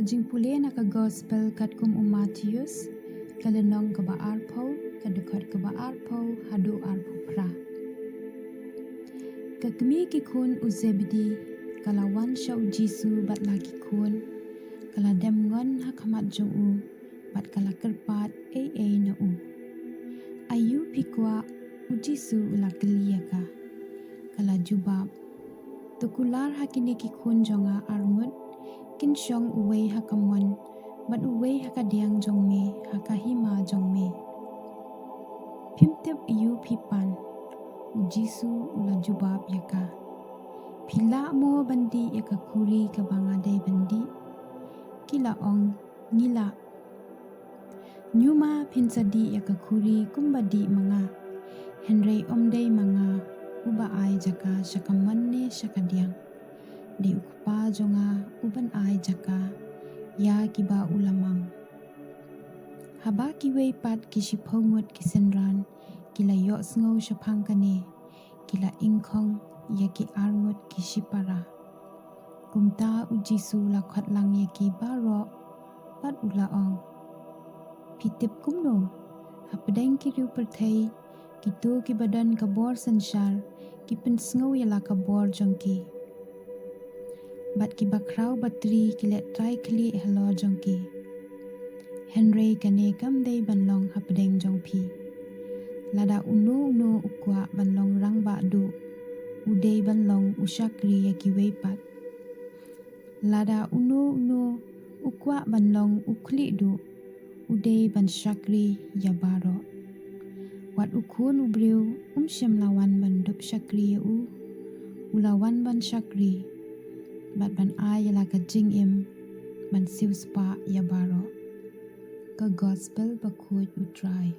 Jing pule na ka gospel kat kum Matius, kalenong ka ba arpo, kadukot ka ba arpo, hadu arpo pra. Kakmi ki kun uzebdi, kalawan siya u Jisu bat lagi kun, kala demngon hakamat jong u, bat kala kerpat na u. Ayu pikwa u Jisu ula kelia ka, kala jubab, tukular hakini ki kun jonga armut, kin syong uwei hakamwan, bat uwei hakadiang jong me, hakahima jong me. Pimtip iyu pipan, u Jisu ula jubab yaka. Pila mo bandi yaka kuri ke bangadai bandi, kila ong ngila. Nyuma pinsadi yaka kuri kumbadi manga, henrei omdei manga, uba ai jaka syakamanne syakadiang. Di ukpa jonga uban ai jaka ya kiba ulamam. Haba kiwei pat kishipongut kisenran kila yok sngau syapangkane kila ingkong ya ki arngut kishipara. Kumta u Jisu lakot lang ya ki baro pat ulaong. Pitip kumno hapadeng kiriu pertai kitu ki badan kabor sensyar ki pensngau yala kabor jongki. Bat ki bakrau batri kilet trai kli hello jongki. Henry kane kamdei banlong hapdeng jongpi. Lada unu ukwa banlong rang du. Udei banlong usyakri yaki weipat. Lada unu ukwa banlong ukli du. Udei ban syakri yabaro. Wat ukun ubriu syam lawan bandup syakri u. Ulawan ban syakri. Bat ban ay yala ka jing im ban siw spa ya baro. Ka gospel bakut utrai.